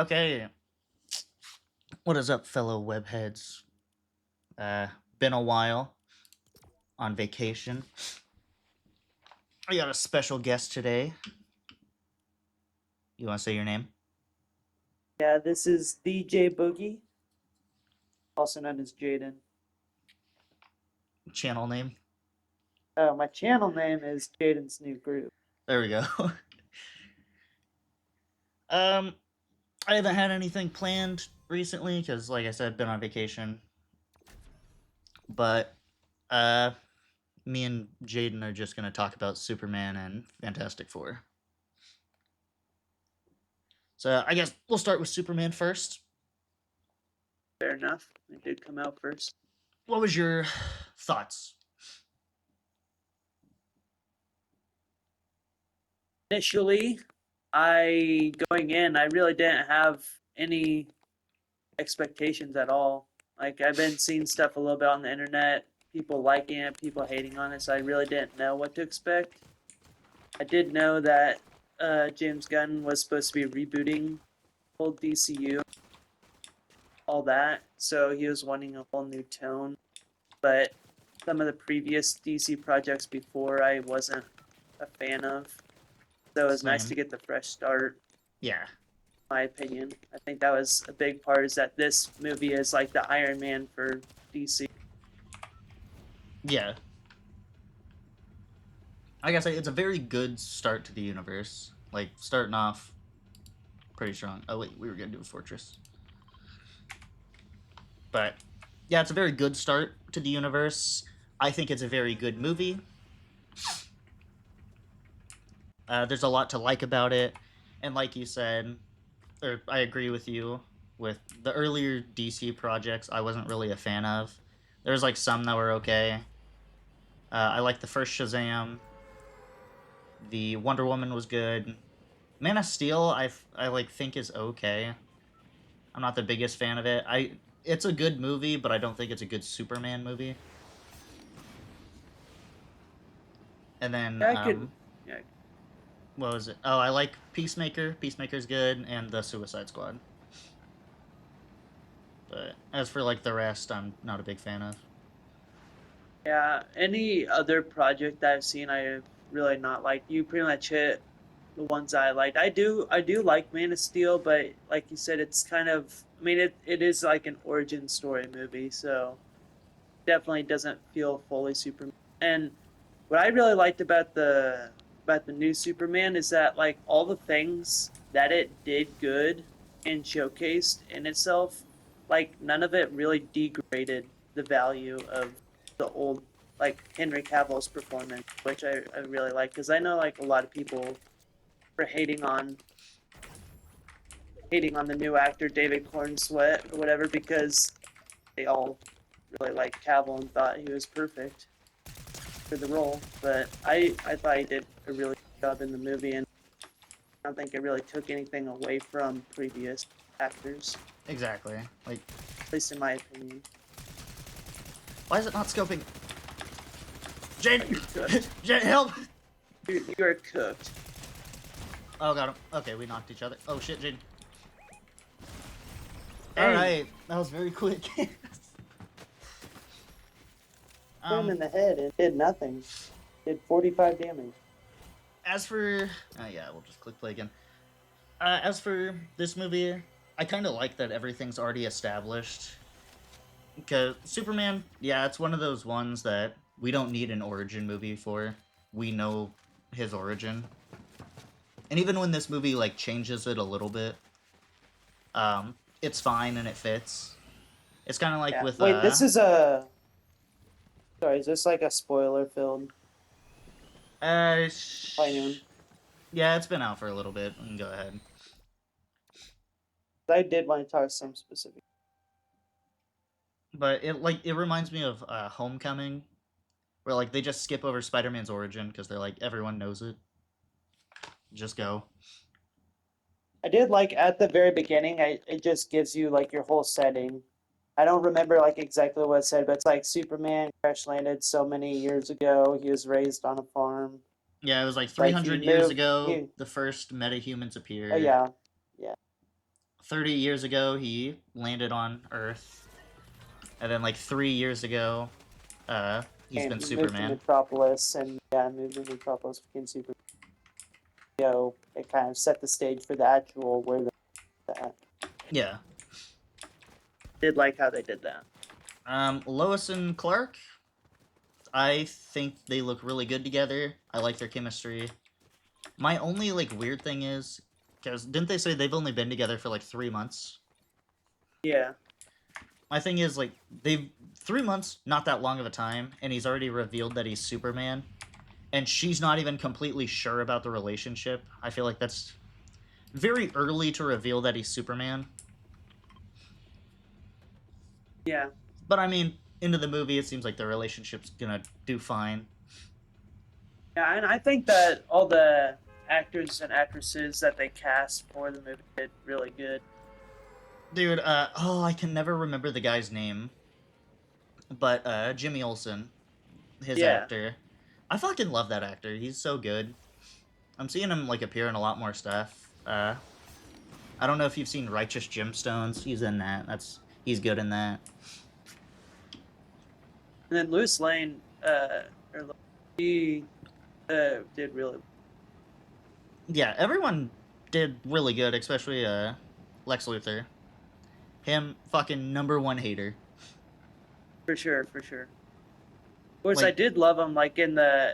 Okay, what is up, fellow webheads? Uh, been a while on vacation. I got a special guest today. You want to say your name? Yeah, this is DJ Boogie, also known as Jaiden. Channel name? My channel name is Jaiden's New Groove. There we go. um, I haven't had anything planned recently because, like I said, I've been on vacation. But uh, me and Jaden are just gonna talk about Superman and Fantastic Four. So I guess we'll start with Superman first. Fair enough. It did come out first. What was your thoughts? Initially, I really didn't have any expectations at all. Like I've been seeing stuff a little bit on the internet, people liking it, people hating on it, so I really didn't know what to expect. I did know that James Gunn was supposed to be rebooting old DCU, all that, so he was wanting a whole new tone. But some of the previous DC projects before I wasn't a fan of. So it was nice Same. to get the fresh start, Yeah. in my opinion. I think that was a big part is that this movie is like the Iron Man for DC. Yeah. I gotta say, it's a very good start to the universe. Like, starting off pretty strong. Oh, wait, we were gonna do a Fortress. But, yeah, it's a very good start to the universe. I think it's a very good movie. There's a lot to like about it. And, like you said, or I agree with you, with the earlier DC projects, I wasn't really a fan of. There's, like, some that were okay. I like the first Shazam. The Wonder Woman was good. Man of Steel, I like think is okay. I'm not the biggest fan of it. It's a good movie, but I don't think it's a good Superman movie. And then Yeah, I could. Yeah, what was it? Oh, I like Peacemaker. Peacemaker's good, and the Suicide Squad. But as for like the rest, I'm not a big fan of. yeah. Any other project that I've seen, I have really not liked. You pretty much hit the ones I liked. I do like Man of Steel, but like you said, it's kind of. I mean, it is like an origin story movie, so definitely doesn't feel fully Superman. And what I really liked about the new Superman is that like all the things that it did good and showcased in itself, like none of it really degraded the value of the old like Henry Cavill's performance, which I really like because I know like a lot of people were hating on the new actor David Cornsweet or whatever because they all really liked Cavill and thought he was perfect for the role, but I thought he did a really good job in the movie, and I don't think it really took anything away from previous actors, Exactly. Like, at least in my opinion. why is it not scoping? Oh, Jane, you're cooked. Jane, help! You are cooked. Oh, got him. Okay, we knocked each other. Oh shit, Jane. All Dang, right, that was very quick. hit him um, in the head. It did nothing. Did 45 damage. as for, yeah, we'll just click play again. As for this movie, I kind of like that everything's already established. Because Superman, yeah, it's one of those ones that we don't need an origin movie for. We know his origin, and even when this movie like changes it a little bit, it's fine and it fits. It's kind of like Yeah. with Wait, this is a. Sorry, is this like a spoiler filled uh, cartoon? yeah, it's been out for a little bit. We can go ahead, I did want to talk some specific. but it reminds me of Homecoming, where like they just skip over Spider-Man's origin because they're like everyone knows it. Just go. I did like at the very beginning. It just gives you like your whole setting. I don't remember like exactly what it said, but it's like Superman crash landed so many years ago. He was raised on a farm. Yeah, it was like Like he 300 years moved. ago He the first metahumans oh appeared. yeah, yeah. 30 years ago he landed on Earth, and then like 3 years ago, he's And been he moved to Superman. Metropolis, and yeah, moved to Metropolis became Super. It kind of set the stage for the actual where the Yeah. did like how they did that. Lois and Clark, I think they look really good together. I like their chemistry. My only like weird thing is, because didn't they say they've only been together for like 3 months? Yeah, My thing is like they've 3 months, not that long of a time, and he's already revealed that he's Superman, and she's not even completely sure about the relationship. I feel like that's very early to reveal that he's Superman. yeah, But I mean, into the movie, it seems like the relationship's gonna do fine. yeah, and I think that all the actors and actresses that they cast for the movie did really good. Dude, oh, I can never remember the guy's name, but Jimmy Olsen, his Yeah, actor. I fucking love that actor. He's so good. I'm seeing him like appear in a lot more stuff. I don't know if you've seen Righteous Gemstones. He's in that. He's good in that. and then Louis Lane, or he did really Yeah, everyone did really good, especially Lex Luthor. Him fucking number one hater. for sure, for sure. Of course, I Like, did love him, like in the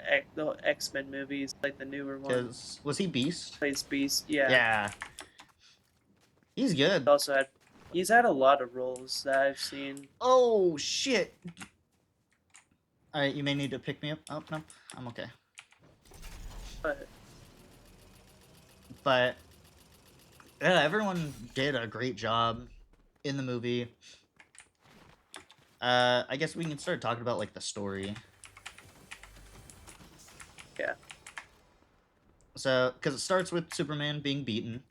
X Men movies, like the newer one. cause was he Beast? Plays Beast. Yeah, Yeah, he's good. also had he's had a lot of roles that I've seen. Oh shit! All right, you may need to pick me up. Oh no, I'm okay. But But yeah, everyone did a great job in the movie. I guess we can start talking about like the story. yeah, So, because it starts with Superman being beaten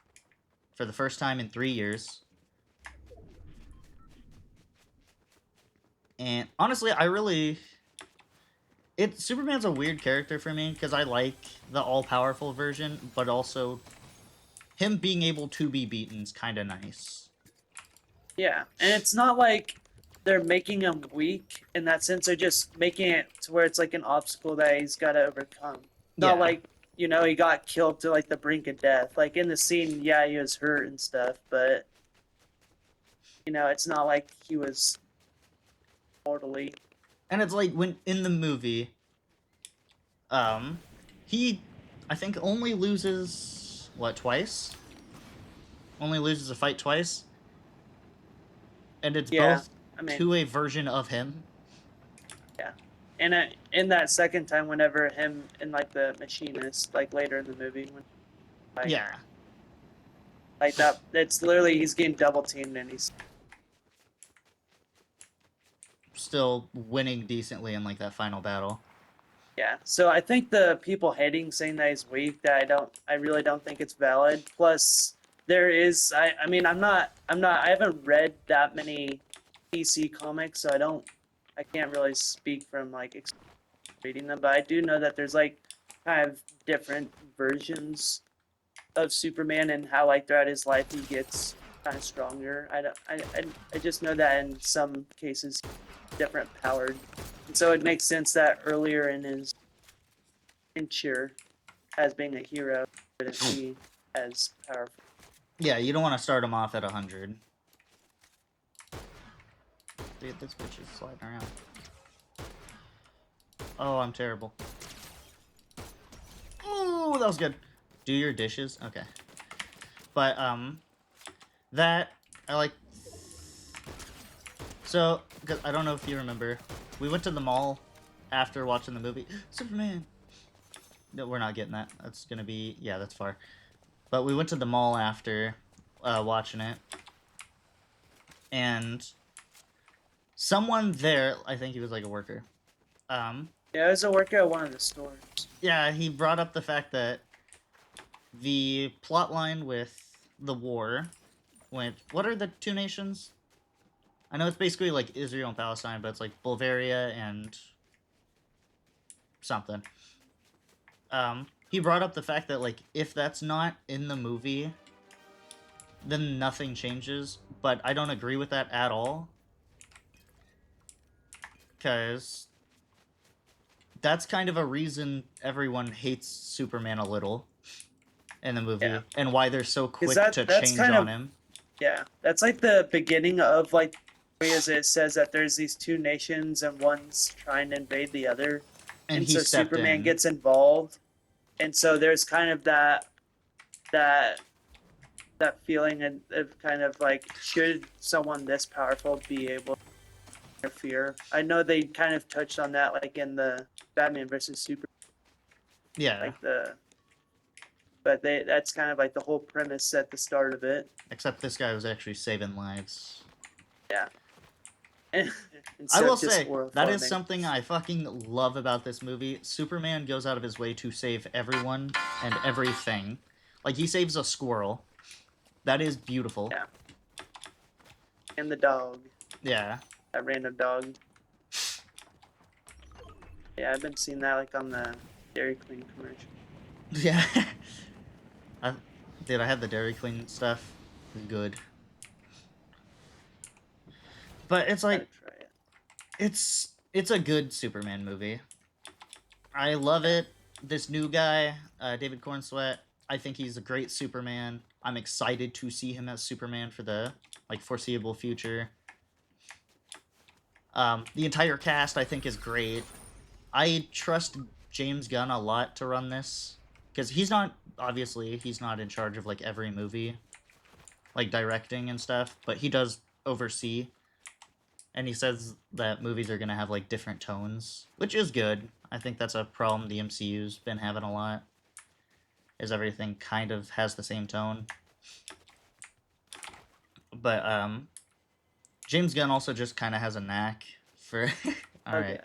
for the first time in 3 years. And honestly, Superman's a weird character for me because I like the all-powerful version, but also him being able to be beaten is kind of nice. yeah, and it's not like they're making him weak in that sense. They're just making it to where it's like an obstacle that he's got to overcome. Not Yeah, like he got killed to like the brink of death. Like in the scene, yeah, he was hurt and stuff, but it's not like he was mortally. and it's like when in the movie, um, he, I think only loses what twice. Only loses a fight twice, and it's Yeah, both I mean, to a version of him. yeah, and in that second time, whenever him and like the machinist, like later in the movie, when like Yeah, like that, it's literally he's getting double teamed and he's still winning decently in like that final battle. yeah. So I think the people hating saying that he's weak, I really don't think it's valid. Plus, there is, I mean, I haven't read that many PC comics, so I can't really speak from like reading them, but I do know that there's like kind of different versions of Superman and how like throughout his life he gets kind of stronger. I don't, I just know that in some cases, different powered, and so it makes sense that earlier in his venture as being a hero wouldn't be as powerful. Yeah, you don't want to start him off at 100. Dude, this bitch is sliding around. Oh, I'm terrible. Ooh, that was good. Do your dishes? Okay. But, that, I like... So, cause I don't know if you remember, we went to the mall after watching the movie. Superman! No, we're not getting that. That's gonna be... Yeah, that's far. But we went to the mall after watching it. And someone there, I think he was like a worker, Yeah, I was a worker at one of the stores. yeah, he brought up the fact that the plot line with the war went. What are the two nations? I know it's basically like Israel and Palestine, but it's like Bulgaria and something. He brought up the fact that like if that's not in the movie, then nothing changes. But I don't agree with that at all, because that's kind of a reason everyone hates Superman a little in the Yeah, movie, and why they're so because quick to that's change kind on of, him. yeah, that's like the beginning of like, as it says that there's these two nations and one's trying to invade the other, And and he so stepped Superman in. gets involved, and so there's kind of that that feeling of kind of like, should someone this powerful be able to interfere? I know they kind of touched on that like in the Batman versus Super, Yeah, like the, but they, that's kind of like the whole premise at the start of it. except this guy was actually saving lives. Yeah. I Instead will of just say, oil that is farming. something I fucking love about this movie. Superman goes out of his way to save everyone and everything. Like, he saves a squirrel. That is beautiful. Yeah. And the dog, Yeah. that random dog. Yeah, I've been seeing that like on the Dairy Queen commercial. Yeah. I, dude, I had the Dairy Queen stuff. Good. But it's Gotta like, try it. it's a good Superman movie. I love Yeah. it. This new guy, David Cornsweet, I think he's a great Superman. I'm excited to see him as Superman for the like foreseeable future. The entire cast I think is great. I trust James Gunn a lot to run this, because he's not, obviously he's not in charge of like every movie, like directing and stuff, but he does oversee. And he says that movies are gonna have like different tones, which is good. I think that's a problem the MCU's been having a lot. Is everything kind of has the same tone. But James Gunn also just kind of has a knack for. All Okay. right,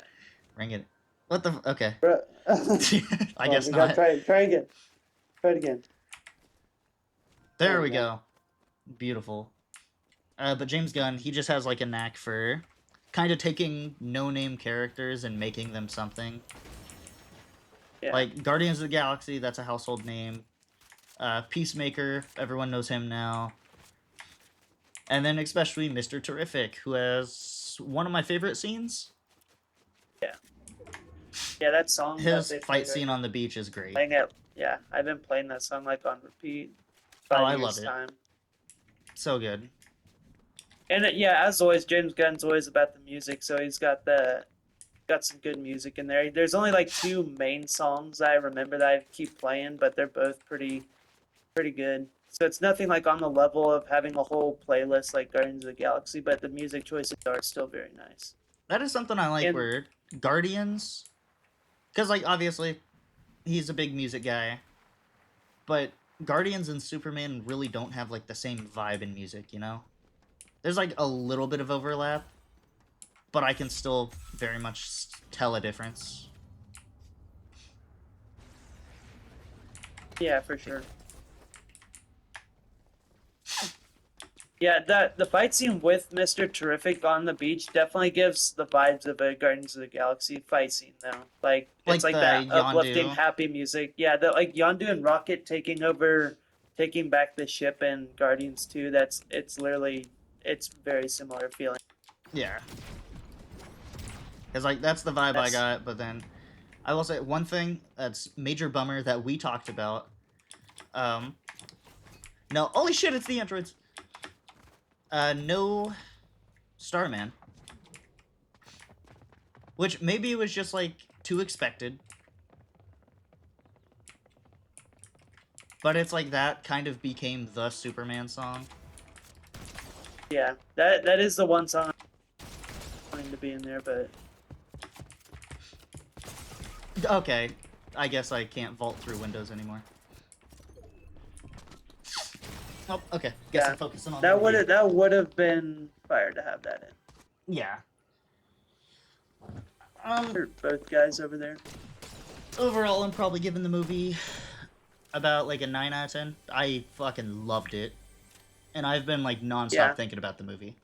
ring it. What the? Okay. Bro. I Well, guess we gotta not. try it. Try again. Try it again. There There we we go. go. Beautiful. But James Gunn, he just has like a knack for kind of taking no-name characters and making them something. Yeah. Like Guardians of the Galaxy, that's a household name. Peacemaker, everyone knows him now. And then especially Mr. Terrific, who has one of my favorite scenes. Yeah. Yeah, that song that His they fight played right scene now. on the beach is great. Playing it. Yeah, I've been playing that song like on repeat. Oh, About a I love year's it. time. So good. And yeah, as always, James Gunn's always about the music, so he's got some good music in there. There's only like two main songs I remember that I keep playing, but they're both pretty good. So it's nothing like on the level of having a whole playlist like Guardians of the Galaxy, but the music choices are still very nice. That is something I like And where Guardians, because like obviously he's a big music guy, but Guardians and Superman really don't have like the same vibe in music, you know? There's like a little bit of overlap, but I can still very much tell a difference. yeah, for sure. Yeah, that the fight scene with Mr. Terrific on the beach definitely gives the vibes of a Guardians of the Galaxy fight scene though. Like it's Like like the that uplifting, Yondu. happy music. Yeah, the like Yondu and Rocket taking over, taking back the ship in Guardians 2. It's literally, it's very similar feeling. Yeah. Because like that's the vibe I That's got, but then I will say one thing that's major bummer that we talked about. Um, no, holy shit, it's the androids. No Starman, which maybe it was just like too expected, but it's like that kind of became the Superman song. yeah. That is the one song I wanted to be in there, but Okay, I guess I can't vault through windows anymore. Oh, okay. Guess I'm yeah. focusing on the movie. That would have been fire to have that in. Yeah. For both guys over there. Overall, I'm probably giving the movie about like a 9 out of 10. I fucking loved it. And I've been like nonstop Yeah. thinking about the movie.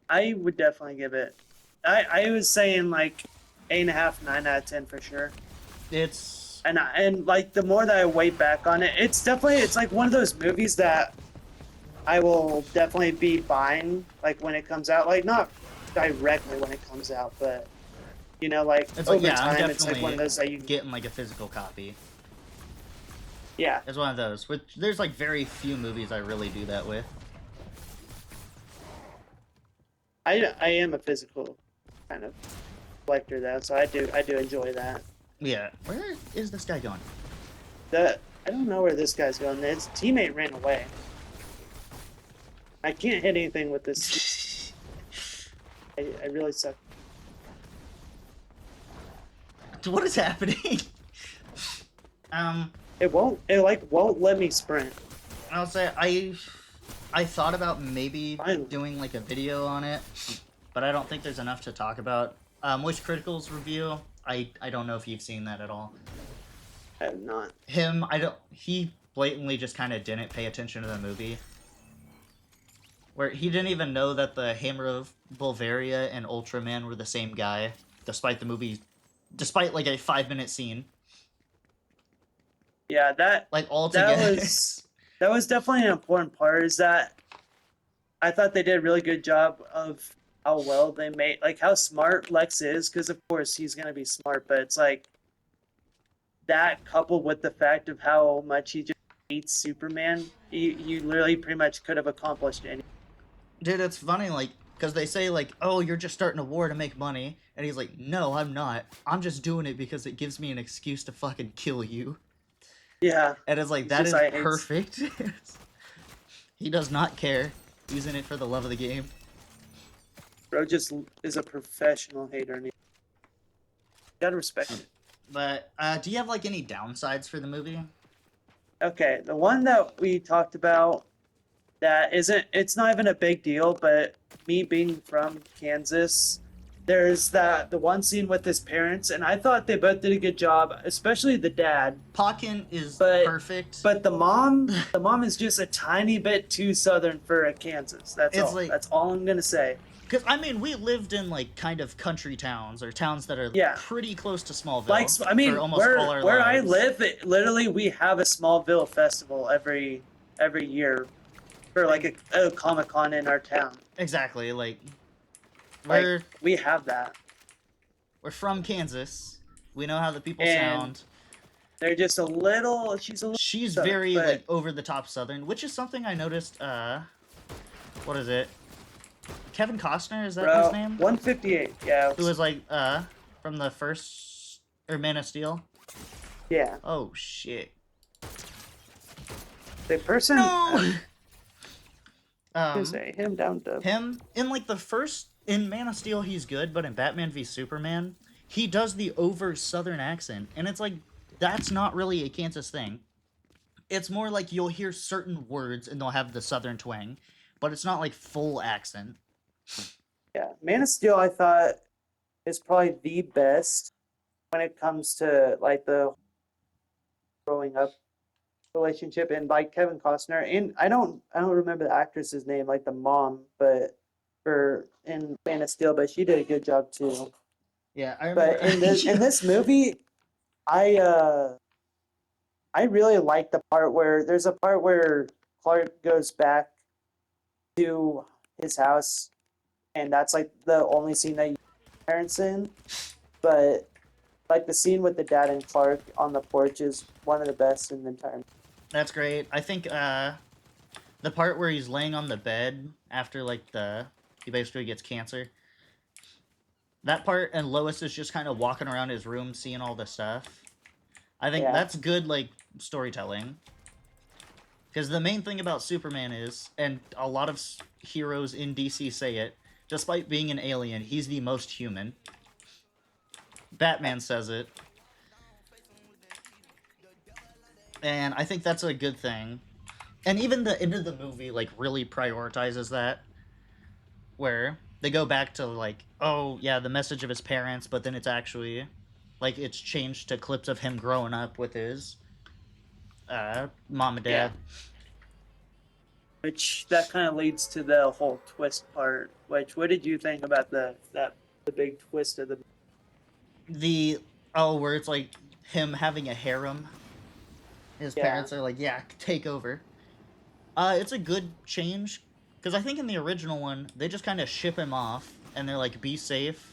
I would definitely give it. I was saying like 8.5, 9 out of 10 for sure. It's And like the more that I wait back on it, it's definitely, it's like one of those movies that I will definitely be buying like when it comes out. Like not directly when it comes out, but like It's like, over yeah, I'm time, it's like one of definitely those that you, getting like a physical copy. yeah. It's one of those. Which there's like very few movies I really do that with. I am a physical kind of collector though, so I do enjoy that. Yeah. Where is this guy going? I don't know where this guy's going. His teammate ran away. I can't hit anything with this. I really suck. What is happening? um, It won't let me sprint. I'll say I thought about maybe Finally, doing like a video on it, but I don't think there's enough to talk about. Moist Critical's review. I don't know if you've seen that at all. I have not. Him, I don't. He blatantly just kind of didn't pay attention to the movie. Where he didn't even know that the Hammer of Bulgaria and Ultraman were the same guy, despite the movie, despite like a 5 minute scene, Yeah, that like all that together. was that was definitely an important part. Is that I thought they did a really good job of how well they made, like how smart Lex is, because of course he's gonna be smart, but it's like that coupled with the fact of how much he just hates Superman, you literally pretty much could have accomplished anything. Dude, it's funny, like, because they say, like, oh, you're just starting a war to make money. And he's like, no, I'm not. I'm just doing it because it gives me an excuse to fucking kill you. Yeah, And it's like, he's that just is I hate. perfect. He does not care. He's in it for the love of the game. Bro just is a professional hater, and you gotta respect it. But, do you have, like, any downsides for the movie? Okay, the one that we talked about that isn't, it's not even a big deal, but me being from Kansas, there's that the one scene with his parents, and I thought they both did a good job, especially the dad. Paquin is But perfect. but the mom is just a tiny bit too southern for a Kansas. That's It's all. like, That's all I'm gonna say. because, I mean, we lived in, like, kind of country towns, or towns that are Yeah, pretty close to like Smallville I for mean, almost all where our where I lives. live, literally we have a Smallville festival every year for like Like, a Comic Con in our town. exactly, like, Like we're we have that, We're from Kansas. We know how the people and sound. they're just a little. She's a little She's southern, very like but over the top Southern, which is something I noticed. What is it? Kevin Costner, is that his bro, name? 158. Yeah, Who was like from the first or Man of Steel? yeah. Oh shit! The person, No. I um, say him down to. him in like the first in Man of Steel, he's good, but in Batman v Superman, he does the over Southern accent, and it's like that's not really a Kansas thing. It's more like you'll hear certain words and they'll have the southern twang, but it's not like full accent. Yeah, Man of Steel, I thought is probably the best when it comes to like the growing up relationship, and like Kevin Costner, and I don't remember the actress's name, like the mom, but for in Man of Steel, but she did a good job too. Yeah, I remember. But in this movie, I uh I really like the part where there's a part where Clark goes back to his house, and that's like the only scene that you see parents in. But like the scene with the dad and Clark on the porch is one of the best in the entire. That's great. I think the part where he's laying on the bed after like the he basically gets cancer. That part and Lois is just kind of walking around his room seeing all the stuff. I think Yeah, that's good like storytelling. Because the main thing about Superman is, and a lot of heroes in DC say it, despite being an alien, he's the most human. Batman says it. And I think that's a good thing. And even the end of the movie, like, really prioritizes that. Where they go back to, like, oh, yeah, the message of his parents, but then it's actually, like, it's changed to clips of him growing up with his mom and yeah. dad. Which that kind of leads to the whole twist part. Which what did you think about the big twist of the? The, oh, where it's, like, him having a harem. His Yeah, parents are like, yeah, take over. It's a good change because I think in the original one they just kind of ship him off and they're like, "Be safe."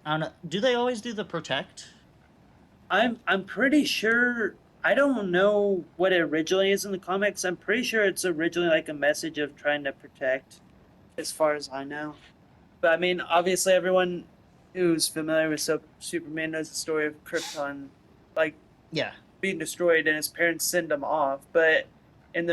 I don't know. Do they always do the protect? I'm pretty sure. I don't know what it originally is in the comics. I'm pretty sure it's originally like a message of trying to protect, as far as I know. But I mean, obviously, everyone who's familiar with Superman knows the story of Krypton, like Yeah. being destroyed, and his parents send him off. But in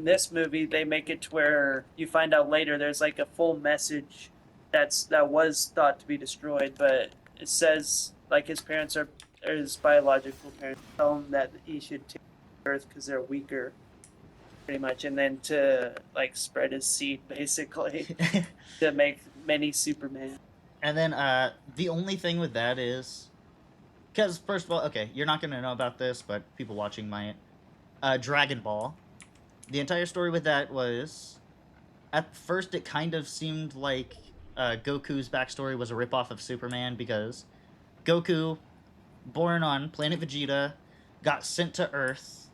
this movie, they make it to where you find out later there's like a full message that was thought to be destroyed, but it says like his parents are or his biological parents tell him that he should take Earth because they're weaker, pretty much, and then to like spread his seed basically to make many Superman. And then the only thing with that is because first of all, okay, you're not gonna know about this, but people watching might. Dragon Ball. The entire story with that was at first it kind of seemed like Goku's backstory was a ripoff of Superman because Goku, born on planet Vegeta, got sent to Earth,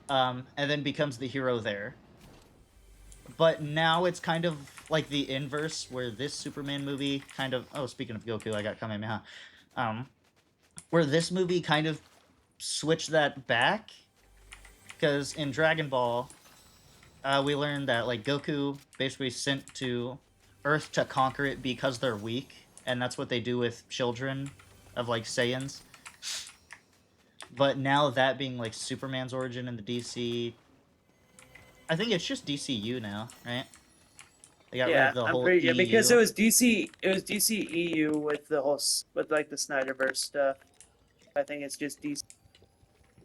and then becomes the hero there. But now it's kind of like the inverse, where this Superman movie kind of. Oh, speaking of Goku, I got Kamehameha. Um, where this movie kind of switched that back, because in Dragon Ball, we learned that like Goku basically sent to Earth to conquer it because they're weak, and that's what they do with children of like Saiyans. But now that being like Superman's origin in the DC, I think it's just DCU now, right? They got rid of Yeah, the I'm whole pretty yeah because EU. it was DC EU with the whole with like the Snyderverse stuff. I think it's just DC.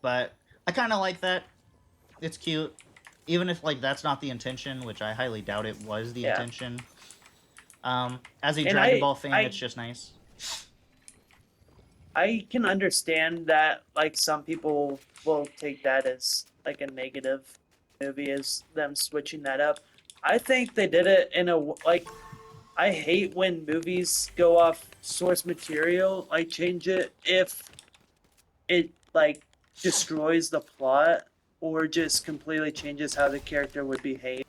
But I kind of like that. It's cute, even if like that's not the intention, which I highly doubt it was the Yeah, intention. As a and Dragon Ball fan, it's I just nice. I can understand that like some people will take that as like a negative movie as them switching that up. I think they did it in a like I hate when movies go off source material, like change it if it like destroys the plot or just completely changes how the character would behave.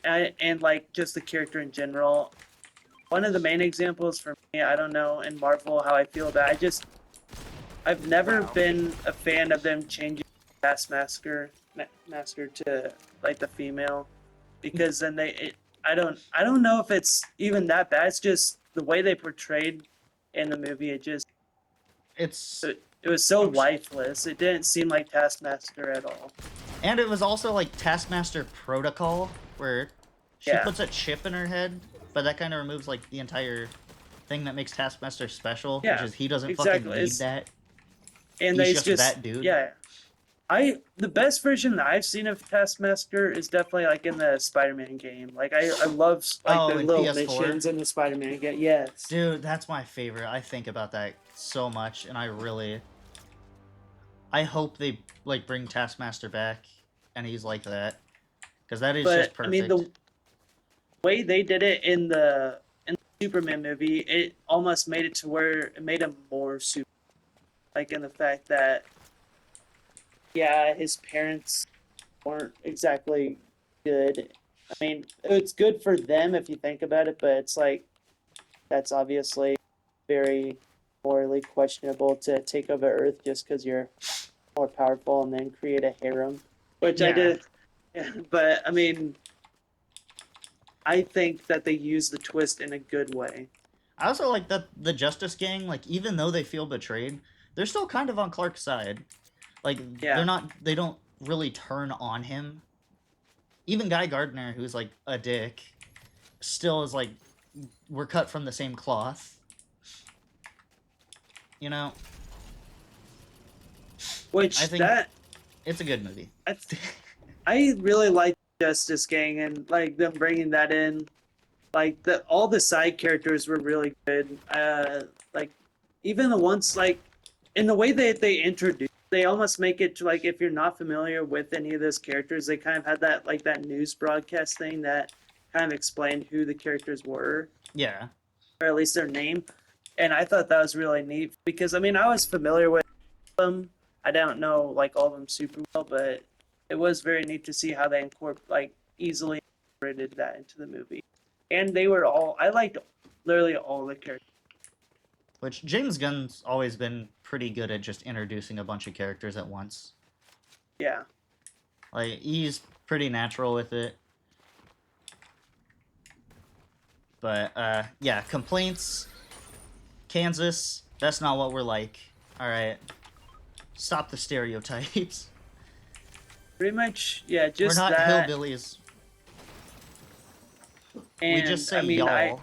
And like just the character in general. One of the main examples for me, I don't know in Marvel how I feel about it. I've never Wow. been a fan of them changing Taskmaster to like the female because then I don't know if it's even that bad. It's just the way they portrayed in the movie. It's It was so lifeless. It didn't seem like Taskmaster at all. and it was also like Taskmaster Protocol, where she Yeah, puts a chip in her head, but that kind of removes like the entire thing that makes Taskmaster special, which yeah, is he doesn't fucking exactly. need It's that. and He's they just just that dude. yeah. I the best version that I've seen of Taskmaster is definitely like in the Spider-Man game. Like I love like the Oh, in little PS4, missions in the Spider-Man game. Yes, dude, that's my favorite. I think about that so much, and I hope they like bring Taskmaster back, and he's like that, because that is just but I mean perfect. the way they did it in the Superman movie, it almost made it to where it made him more super. Like in the fact that yeah, his parents weren't exactly good. I mean, it's good for them if you think about it, but it's like that's obviously very morally questionable to take over Earth just because you're more powerful and then create a harem, which I Yeah, did. Yeah, but I mean, I think that they use the twist in a good way. I also like that the Justice Gang, like even though they feel betrayed, they're still kind of on Clark's side. Like Yeah, they don't really turn on him. Even Guy Gardner, who's like a dick, still is like we're cut from the same cloth. You know, I which think it's a good movie. I, I really like Justice Gang and like them bringing that in. Like the all the side characters were really good. Like even the ones like in the way that they introduce, they almost make it to like if you're not familiar with any of those characters, they kind of had that like that news broadcast thing that kind of explained who the characters were, Yeah, or at least their name. And I thought that was really neat because I mean I was familiar with them. I don't know like all of them super well, but it was very neat to see how they easily incorporated that into the movie. And they were all I liked literally all the characters. Which James Gunn's always been pretty good at just introducing a bunch of characters at once. Yeah. Like he's pretty natural with it. But yeah, complaints. Kansas, that's not what we're like. All right, stop the stereotypes. Pretty much, yeah, We're just not that. hillbillies. We just And say I mean, y'all.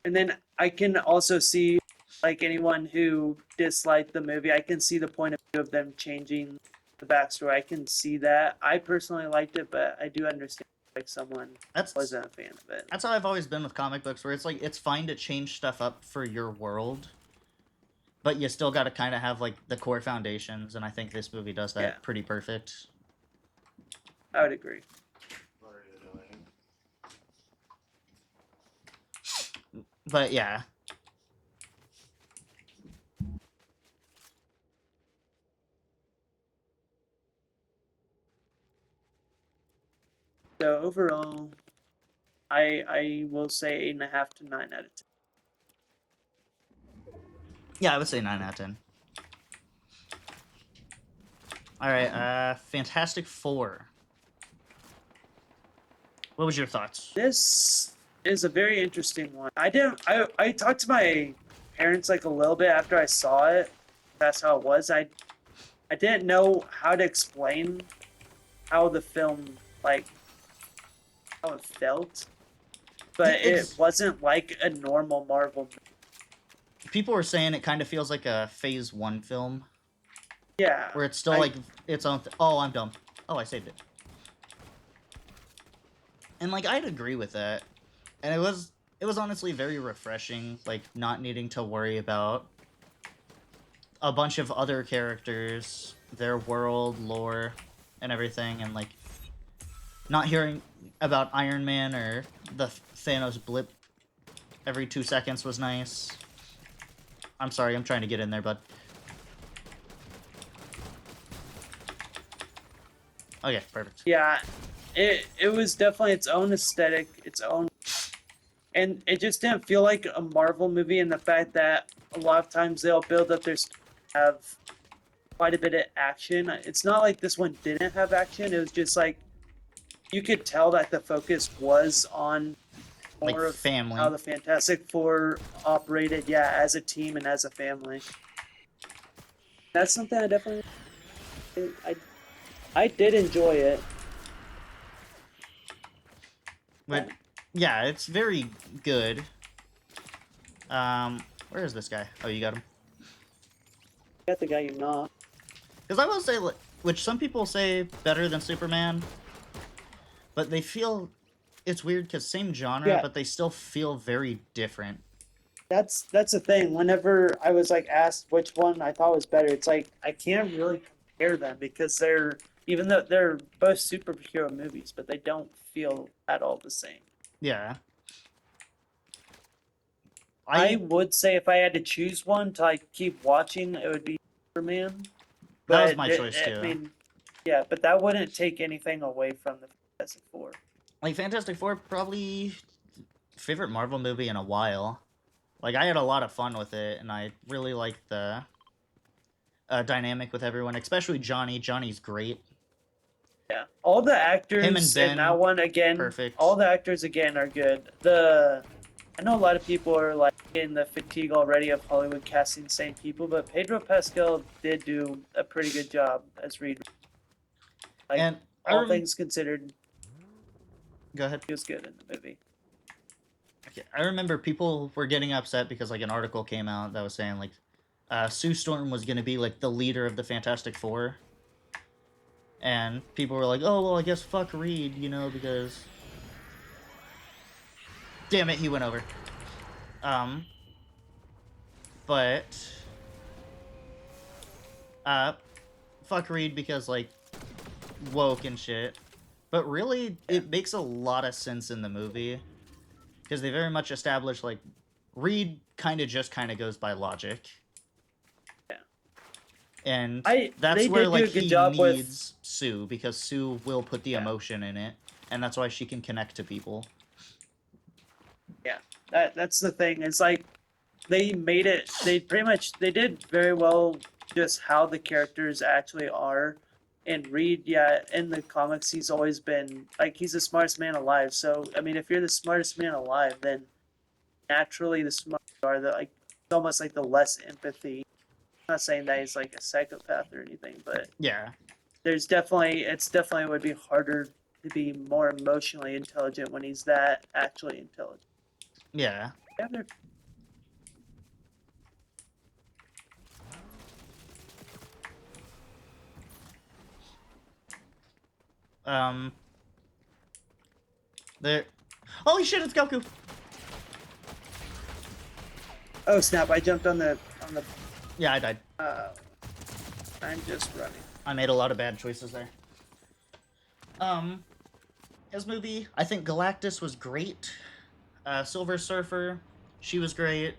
and then I can also see like anyone who disliked the movie, I can see the point of view of them changing the backstory. I can see that. I personally liked it, but I do understand like someone That's wasn't a fan of it. that's how I've always been with comic books, where it's like it's fine to change stuff up for your world, but you still got to kind of have like the core foundations, and I think this movie does Yeah, that pretty perfect. I would agree. But yeah, So overall, I will say 8.5 to 9 out of 10. yeah, I would say 9 out of 10. All right, Fantastic Four. What was your thoughts? This is a very interesting one. I talked to my parents like a little bit after I saw it. That's how it was. I didn't know how to explain how the film like how it felt, Yeah, but it it's wasn't like a normal Marvel movie. people were saying it kind of feels like a Phase One film, Yeah, where it's still I like its own. Oh, I'm dumb. Oh, I saved it. And like I'd agree with that. And it was honestly very refreshing, like not needing to worry about a bunch of other characters, their world, lore, and everything, and like not hearing about Iron Man or the Thanos blip every 2 seconds was nice. I'm sorry, I'm trying to get in there, bud. Okay, perfect. yeah, it was definitely its own aesthetic, its own, and it just didn't feel like a Marvel movie. And the fact that a lot of times they'll build up their story, have quite a bit of action. It's not like this one didn't have action. It was just like you could tell that the focus was on Like more of how family. the Fantastic Four operated, yeah, as a team and as a family. That's something I definitely I I did enjoy it. But yeah, it's very good. Where is this guy? Oh, you got him. Got the guy you not. Because I will say, which some people say better than Superman, but they feel it's weird because same genre, Yeah, but they still feel very different. that's the thing. Whenever I was like asked which one I thought was better, it's like I can't really compare them because they're even though they're both superhero movies, but they don't feel at all the same. Yeah, I I would say if I had to choose one to like keep watching, it would be Superman. that was But my choice I too. mean, yeah, but that wouldn't take anything away from the Fantastic Four. Like Fantastic Four, probably favorite Marvel movie in a while. Like I had a lot of fun with it, and I really liked the dynamic with everyone, especially Johnny. Johnny's great. Yeah, all the Him and actors in Ben, that one again, all perfect. the actors again are good. The I know a lot of people are like in the fatigue already of Hollywood casting same people, but Pedro Pascal did do a pretty good job as Reed. Like And all things considered, go ahead. he was good in the movie. Okay, I remember people were getting upset because like an article came out that was saying like Sue Storm was going to be like the leader of the Fantastic Four, and people were like, "Oh well, I guess fuck Reed," because damn it, he went over. Um, but uh, fuck Reed because like woke and shit. But really, Yeah, it makes a lot of sense in the movie because they very much establish like Reed kind of just kind of goes by logic. yeah. And that's they where did do like a good he job with needs Sue, because Sue will put the yeah emotion in it, and that's why she can connect to people. yeah that's the thing. It's like they made it. They pretty much they did very well just how the characters actually are. And Reed, yeah, in the comics, he's always been like he's the smartest man alive. So I mean, if you're the smartest man alive, then naturally the smart you are, the like it's almost like the less empathy. I'm not saying that he's like a psychopath or anything, but Yeah, there's definitely it's definitely would be harder to be more emotionally intelligent when he's that actually intelligent. yeah. Yeah, they're Um, there. Holy shit! It's Goku. oh snap! I jumped on the. Yeah, I died. Uh, I'm just running. I made a lot of bad choices there. Um, his movie, I think Galactus was great. Silver Surfer, she was great.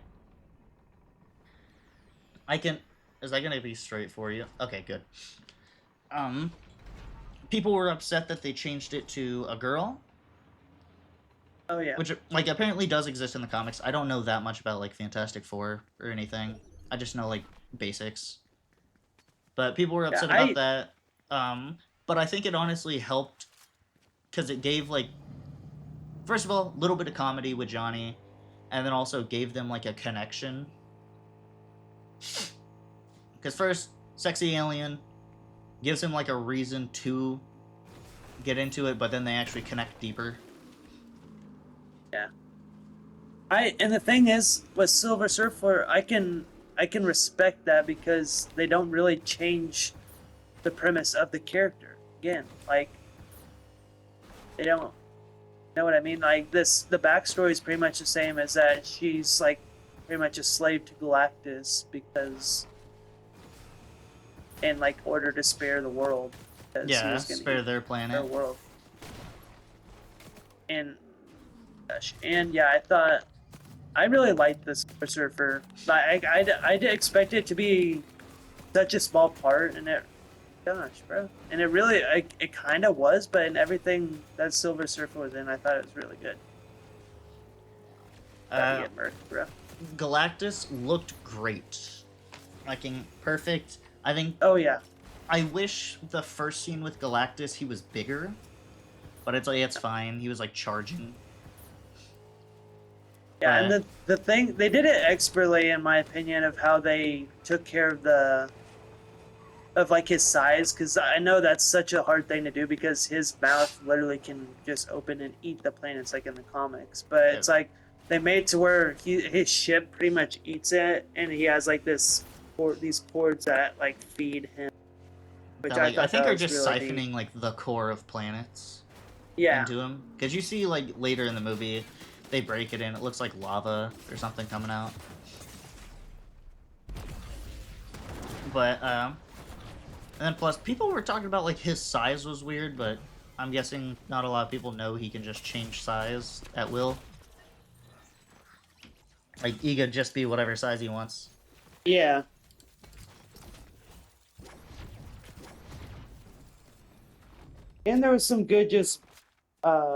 I can. Is that gonna be straight for you? Okay, good. Um, people were upset that they changed it to a girl, Oh yeah, which like apparently does exist in the comics. I don't know that much about like Fantastic Four or anything. I just know like basics. But people were yeah. upset about that. But I think it honestly helped because it gave like first of all a little bit of comedy with Johnny, and then also gave them like a connection. Because first, sexy alien gives him like a reason to get into it, but then they actually connect deeper. Yeah. I and the thing is with Silver Surfer, I can respect that because they don't really change the premise of the character. Again, like they don't know what I mean. Like this, the backstory is pretty much the same as that she's like pretty much a slave to Galactus because in like order to spare the world because he Yeah, was going to spare eat their their planet. world. And and yeah, I thought I really liked this Surfer. I did expect it to be such a small part, and it, gosh, bro, and it really, it kind of was, but in everything that Silver Surfer was in, I thought it was really good. About to Uh, get murked, bro. Galactus looked great, fucking perfect. I think Oh yeah, I wish the first scene with Galactus he was bigger, but it's like it's fine. He was like charging, yeah, and but the thing they did it expertly, in my opinion, of how they took care of the of like his size, because I know that's such a hard thing to do because his mouth literally can just open and eat the planets like in the comics. But uh, it's like they made it to where his ship pretty much eats it, and he has like these cords that like feed him, which that I like I thought think that are was just really neat. siphoning like the core of planets Yeah, into him. Because you see like later in the movie, they break it in. It looks like lava or something coming out. But and then plus people were talking about like his size was weird, but I'm guessing not a lot of people know he can just change size at will. Like he could just be whatever size he wants. yeah, and there was some good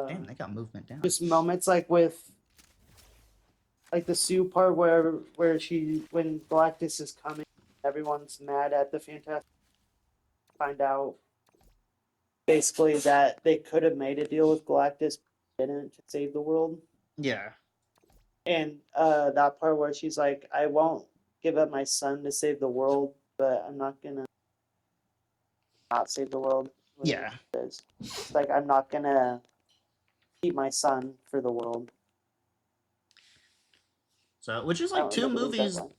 Damn, they got movement down. just moments like with like the Sue part where she when Galactus is coming, everyone's mad at the Fantastic. Find out basically that they could have made a deal with Galactus, but didn't to save the world. Yeah, And that part where she's like, "I won't give up my son to save the world, but I'm not gonna not save the world." Whatever yeah. it is, it's like I'm not gonna keep my son for the world. So, which is I like don't two remember the exact movies. line.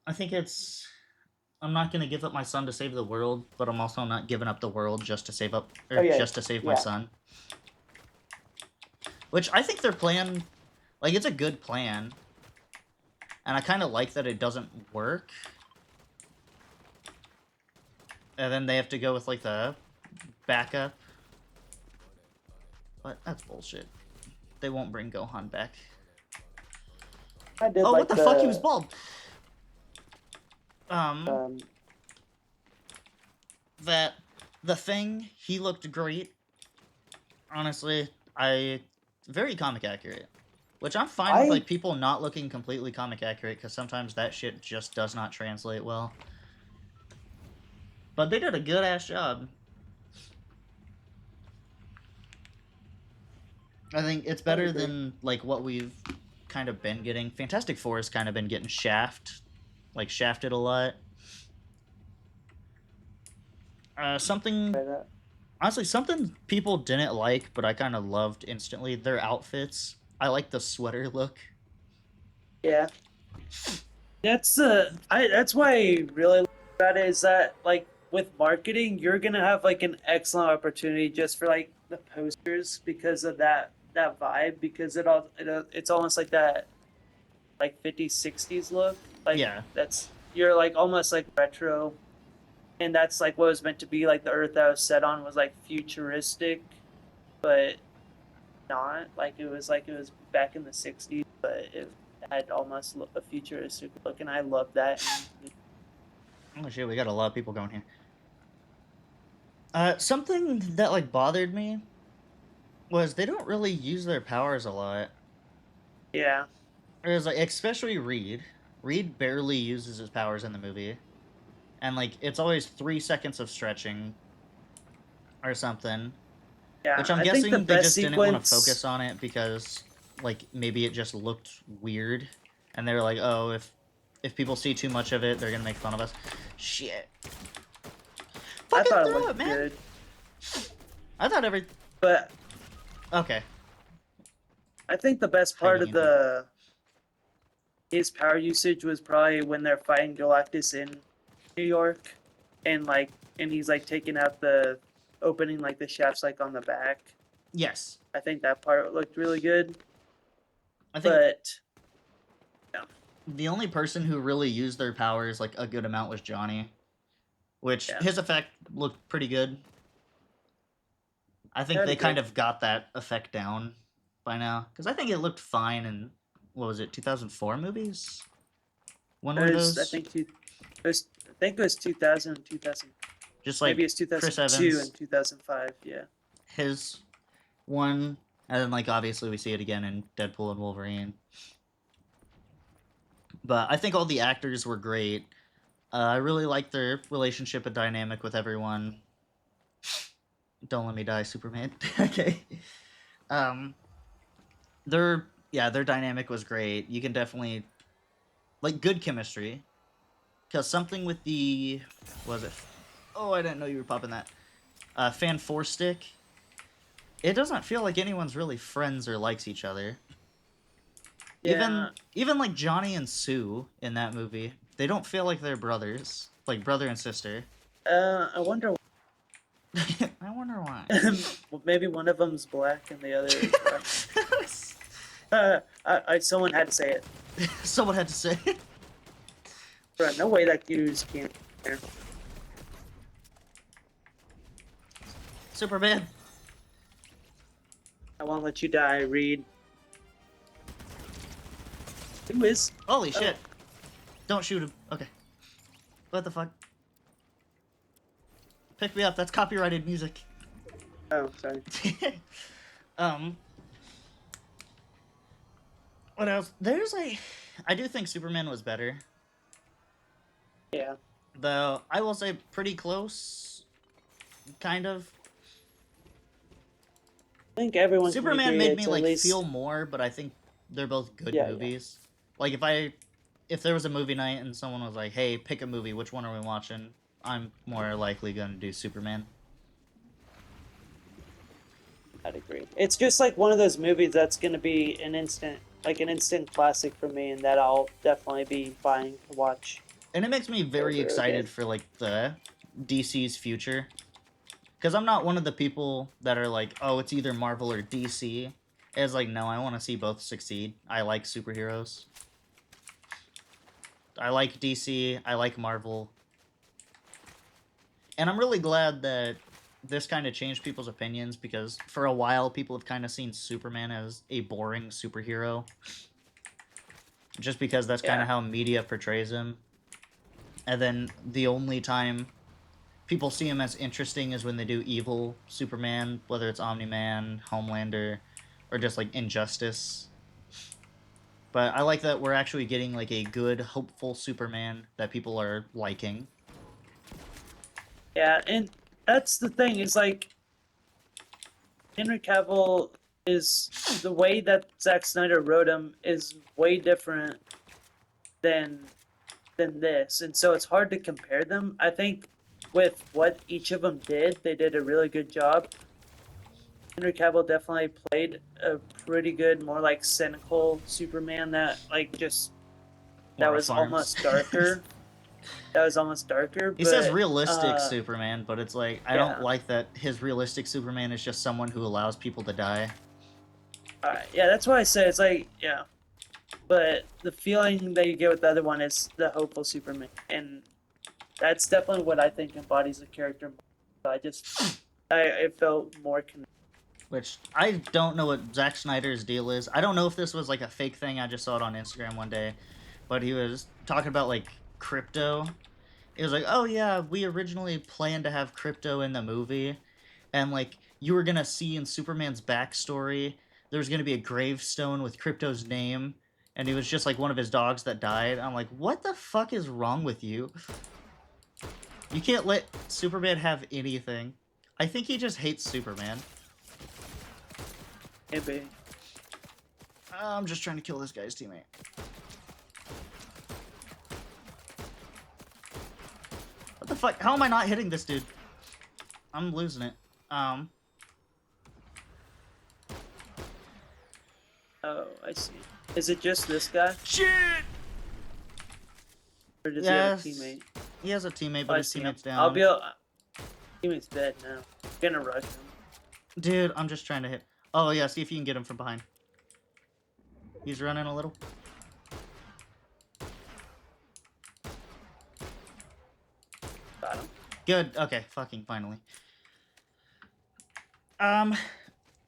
I think it's. I'm not gonna give up my son to save the world, but I'm also not giving up the world just to save up Oh or yeah, just to save my yeah. son. Which I think their plan, like, it's a good plan, and I kind of like that it doesn't work. And then they have to go with like the backup. But that's bullshit. They won't bring Gohan back. I did Oh, what like the fuck? He was bald. Um, um that the Thing, he looked great. Honestly, I very comic accurate. Which I'm fine with, I like, people not looking completely comic accurate, because sometimes that shit just does not translate well. But they did a good ass job. I think it's I would better agree. than like what we've kind of been getting. Fantastic Four has kind of been getting shafted a lot. Something By that. honestly, something people didn't like, but I kind of loved instantly. Their outfits. I like the sweater look. Yeah, that's why I really like about it is that like with marketing, you're gonna have like an excellent opportunity just for like the posters because of that vibe because it's almost like that like 50s 60s look like Yeah, that's you're like almost like retro and that's like what was meant to be like the earth that was set on was like futuristic but not like it was back in the 60s but it had almost a futuristic look and I love that and oh shit, we got a lot of people going here. Something that like bothered me was they don't really use their powers a lot. yeah. It was like especially Reed. Reed barely uses his powers in the movie, and like it's always 3 seconds of stretching or something. Which Yeah, I'm I think the guessing they best just didn't want to sequence. focus on it because like maybe it just looked weird, and they were like, oh, if people see too much of it, they're gonna make fun of us. Shit. I Fucking thought it throw looked it, man. good, I thought every. but Okay. I think the best part Hiding of in here. the his power usage was probably when they're fighting Galactus in New York, and like and he's like taking out the opening like the shafts like on the back. Yes. I think that part looked really good, I think but yeah, the only person who really used their powers like a good amount was Johnny, which yeah, his effect looked pretty good. I I think would they agree. kind of got that effect down by now because I think it looked fine in what was it 2004 movies? When were There's I those? think there's I think it was 2000 2000 Just maybe like it's Chris 2002 Evans, and 2005. Yeah, his one, and then like obviously we see it again in Deadpool and Wolverine. But I think all the actors were great. I really like their relationship and dynamic with everyone. Don't let me die, Superman. Okay. Um, their dynamic was great. You can definitely like good chemistry. Cause something with the what was it? Oh, I didn't know you were popping that. Fan four stick. It doesn't feel like anyone's really friends or likes each other. yeah. Even like Johnny and Sue in that movie, they don't feel like they're brothers, like brother and sister. I wonder. I wonder why. Maybe one of them's black and the other is white. Someone had to say it. Someone had to say Bro, no way that dude just can't. Superman. I won't let you die, Reed. Who is? Holy Oh, shit! Don't shoot him. Okay. What the fuck? Pick me up. That's copyrighted music. oh, sorry. um. What else? There's like, I do think Superman was better, Yeah, though. I will say pretty close, kind of. I think everyone can Superman agree made me it's at like feel least. more, but I think they're both good Yeah, yeah. movies. Like if there was a movie night and someone was like, "Hey, pick a movie. Which one are we watching?" I'm more likely gonna do Superman. I'd agree. It's just like one of those movies that's gonna be an instant classic for me, and that I'll definitely be buying to watch And it makes me very over excited again. for like the DC's future. Because I'm not one of the people that are like, oh, it's either Marvel or DC. It's like, no, I want to see both succeed. I like superheroes. I like DC. I like Marvel. And I'm really glad that this kind of changed people's opinions because for a while people have kind of seen Superman as a boring superhero. Just because that's kind Yeah, of how media portrays him. And then the only time people see him as interesting is when they do evil Superman, whether it's Omni Man, Homelander, or just like Injustice. But I like that we're actually getting like a good, hopeful Superman that people are liking. Yeah, and that's the thing is like Henry Cavill is the way that Zack Snyder wrote him is way different than than this, and so it's hard to compare them. I think with what each of them did, they did a really good job. Henry Cavill definitely played a pretty good, more like cynical Superman that like just that Laura was Farms. almost darker. That was almost darker, He says but realistic Superman, but it's like I don't yeah. like that his realistic Superman is just someone who allows people to die. Alright, yeah, that's why I say it's like yeah. But the feeling that you get with the other one is the hopeful Superman, and that's definitely what I think embodies the character. I just I felt more connected. Which I don't know what Zack Snyder's deal is. I don't know if this was like a fake thing. I just saw it on Instagram one day, but he was talking about like crypto. It was like, oh yeah, we originally planned to have crypto in the movie, and like you were gonna see in Superman's backstory, there was gonna be a gravestone with crypto's name, and he was just like one of his dogs that died. I'm like, what the fuck is wrong with you? You can't let Superman have anything. I think he just hates Superman. Maybe. I'm just trying to kill this guy's teammate. What the fuck? How am I not hitting this dude? I'm losing it. Oh, I see. Is it just this guy, Shit! or does he have a Yes. teammate? He has a teammate, Oh, but I his see him. teammate's I'll down. be. Teammate's dead now. Gonna rush him. Dude, I'm just trying to hit. Oh, yeah, see if you can get him from behind. He's running a little. Got him. Good. Okay, fucking finally. Um,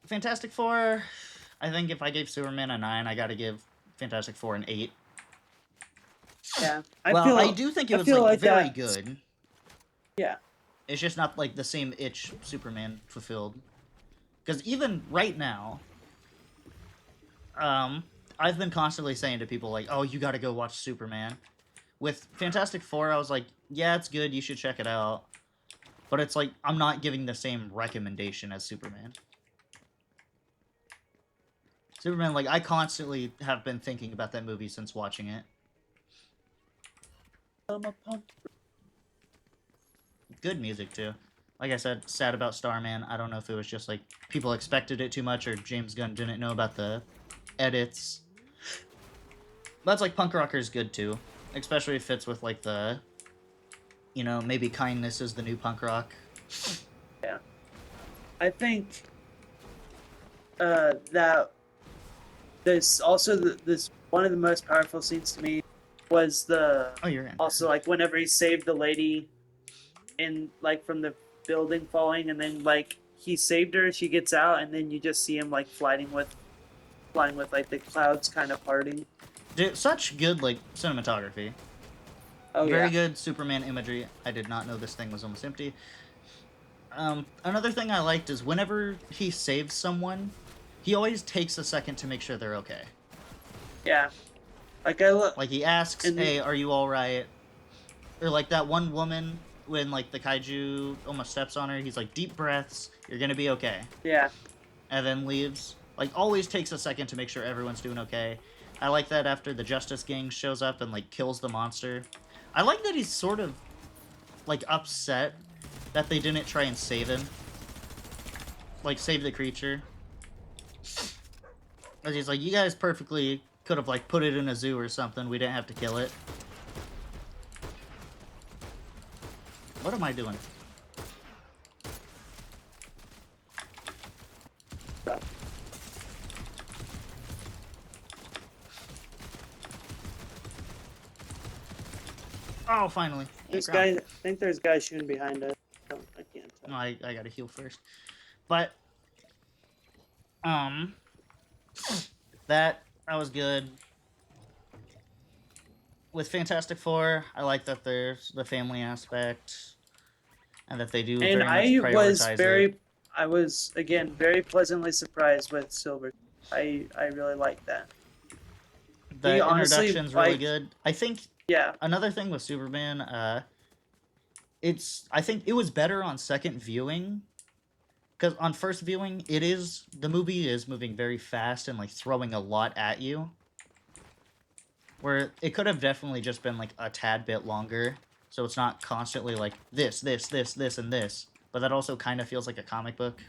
Fantastic Four. I think if I gave Superman a 9, I gotta give Fantastic Four an 8. Yeah, Well, I do think it I was, feel like, like very that. good. Yeah. It's just not, like, the same itch Superman fulfilled. Because even right now, um, I've been constantly saying to people, like, oh, you gotta go watch Superman. With Fantastic Four, I was like, yeah, it's good, you should check it out. But it's like, I'm not giving the same recommendation as Superman. Superman, like, I constantly have been thinking about that movie since watching it. I'm a punk. Good music, too. Like I said, sad about Starman. I don't know if it was just, like, people expected it too much or James Gunn didn't know about the edits. But it's like Punk Rocker's good, too. Especially if it fits with, like, the, you know, maybe kindness is the new punk rock. Yeah. I think that this also this one of the most powerful scenes to me was the Oh, you're in. also like whenever he saved the lady in like from the building falling, and then like he saved her, she gets out, and then you just see him like flying with like the clouds kind of parting. Dude, such good, like, cinematography. Oh Very yeah. good Superman imagery. I did not know this thing was almost empty. Another thing I liked is whenever he saves someone, he always takes a second to make sure they're okay. Yeah. Like I look Like, he asks, and hey, are you alright? Or, like, that one woman, when, like, the kaiju almost steps on her, he's like, deep breaths, you're gonna be okay. yeah. And then leaves. Like, always takes a second to make sure everyone's doing okay. I like that after the Justice Gang shows up and, like, kills the monster. I like that he's sort of, like, upset that they didn't try and save him. Like, save the creature. Because he's like, you guys perfectly could have, like, put it in a zoo or something. We didn't have to kill it. What am I doing? Oh, finally. Hey, This ground. guy, I think there's guys shooting behind us. I can't tell. No, I gotta heal first. But, um, that was good. With Fantastic Four, I like that there's the family aspect. and that they do And very much prioritize it. I was again very pleasantly surprised with Silver. I really like that. He The honestly introduction's really like good. I think yeah. another thing with Superman, I think it was better on second viewing because on first viewing, the movie is moving very fast and like throwing a lot at you. Where it could have definitely just been like a tad bit longer, so it's not constantly like this, and this. But that also kind of feels like a comic book.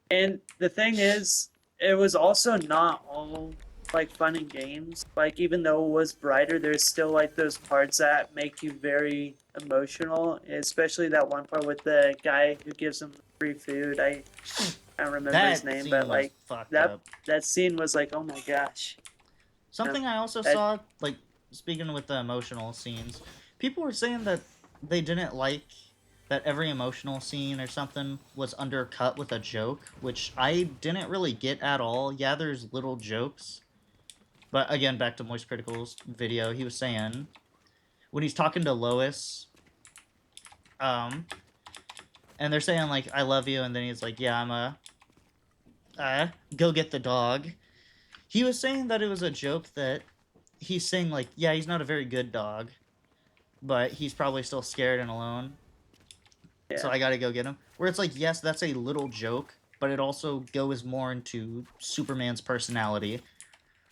And the thing is, it was also not all like fun and games. Like even though it was brighter, there's still like those parts that make you very emotional. Especially that one part with the guy who gives him free food. I don't remember his That name, but scene was like fucked that up. that scene was like, oh my gosh. Something I also That saw, like speaking with the emotional scenes, people were saying that they didn't like that every emotional scene or something was undercut with a joke, which I didn't really get at all. Yeah, there's little jokes, but again, back to Moist Critical's video, he was saying when he's talking to Lois, um, and they're saying like "I love you," and then he's like, "Yeah, I'm a go get the dog." He was saying that it was a joke that he's saying like, "Yeah, he's not a very good dog, but he's probably still scared and alone, so yeah. I gotta go get him." Where it's like, yes, that's a little joke, but it also goes more into Superman's personality.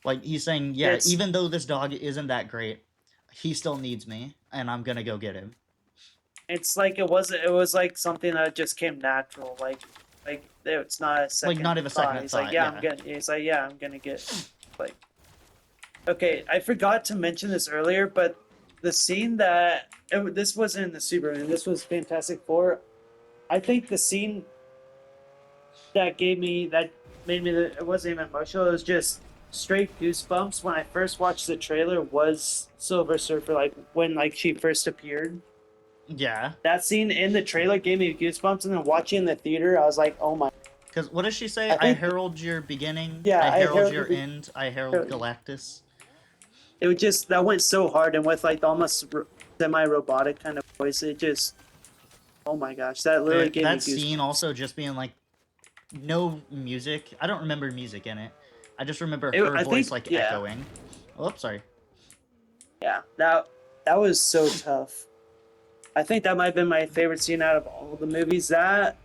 Like he's saying, yeah, It's even though this dog isn't that great, he still needs me, and I'm gonna go get him. it's like it was like something that just came natural. Like it's not a Like second not even a thought. second He's like, thought. yeah, Yeah, I'm gonna get like okay, I forgot to mention this earlier, but the scene this wasn't in the Superman. This was Fantastic Four. I think the scene that made me it wasn't even emotional. It was just straight goosebumps when I first watched the trailer. Was Silver Surfer like when like she first appeared? yeah. That scene in the trailer gave me goosebumps, and then watching in the theater, I was like, oh my! Because what does she say? I I think herald your beginning. yeah, I I herald heralded your end. I herald Galactus. it was just that went so hard, and with like the almost semi robotic kind of voice, it just oh my gosh, that literally gave me That scene goosebumps. also just being like no music. I don't remember music in it. I just remember her I voice think like yeah, echoing. Oh, sorry. yeah, that was so tough. I think that might have been my favorite scene out of all the movies. That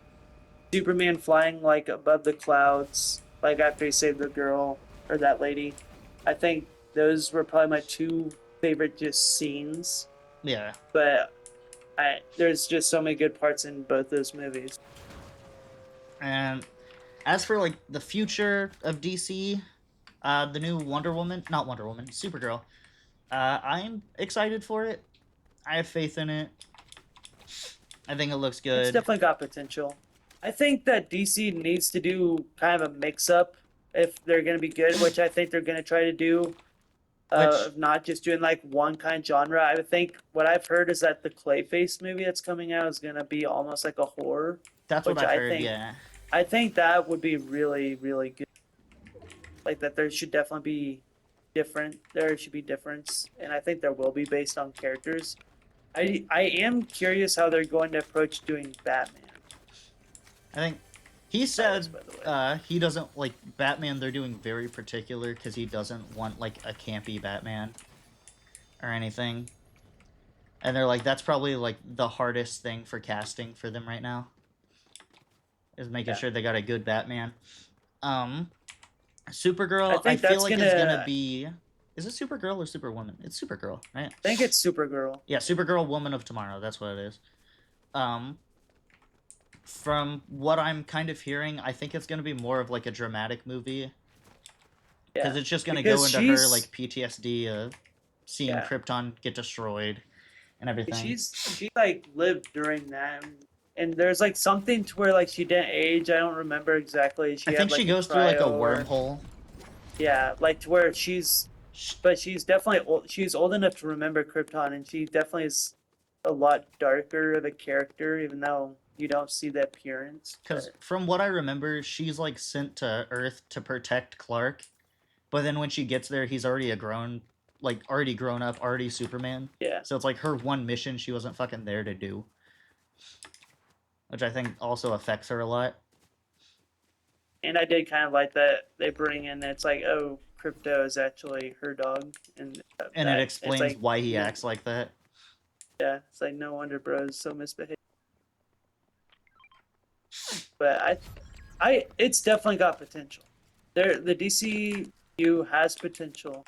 Superman flying like above the clouds, like after he saved the girl or that lady. I think those were probably my two favorite just scenes. Yeah. But there's just so many good parts in both those movies. And as for like the future of DC, the new Wonder Woman, not Wonder Woman, Supergirl. I'm excited for it. I have faith in it. I think it looks It's good. definitely got potential. I think that DC needs to do kind of a mix up if they're going to be good, which I think they're going to try to do. Which Of not just doing like one kind of genre. I would think what I've heard is that the Clayface movie that's coming out is going to be almost like a horror, that's what which I've heard. Yeah. I think that would be really really good. Like that there should definitely be different. There should be difference, and I think there will be based on characters. I am curious how they're going to approach doing Batman. I think he That is, said by the way. he doesn't like Batman. They're doing very particular because he doesn't want like a campy Batman or anything. And they're like, that's probably like the hardest thing for casting for them right now is making Yeah, sure they got a good Batman. Um, I Supergirl, I think feel that's like is gonna gonna. be. Is it Supergirl or Superwoman? It's Supergirl, right? I think it's Supergirl. Yeah, Supergirl, Woman of Tomorrow. That's what it is. Um, from what I'm kind of hearing, I think it's gonna be more of like a dramatic movie because Yeah, it's just gonna go because into her she's like PTSD of seeing yeah Krypton get destroyed and everything. she like lived during that, and there's like something to where like she didn't age. I don't remember exactly. I She think had she like a goes through like a cryo or wormhole. yeah, like to where but she's definitely old. She's old enough to remember Krypton, and she definitely is a lot darker of a character, even though you don't see the appearance. Because But from what I remember, she's like sent to Earth to protect Clark, but then when she gets there, he's already a grown like already grown up, already Superman. Yeah, So it's like her one mission she wasn't fucking there to do, which I think also affects her a lot. and I did kind of like that they bring in. It's like, oh, Crypto is actually her dog, and And it that it's explains like why he no, acts like that. yeah, it's like no wonder bro is so misbehaved. But it's definitely got potential. There, the DCU has potential.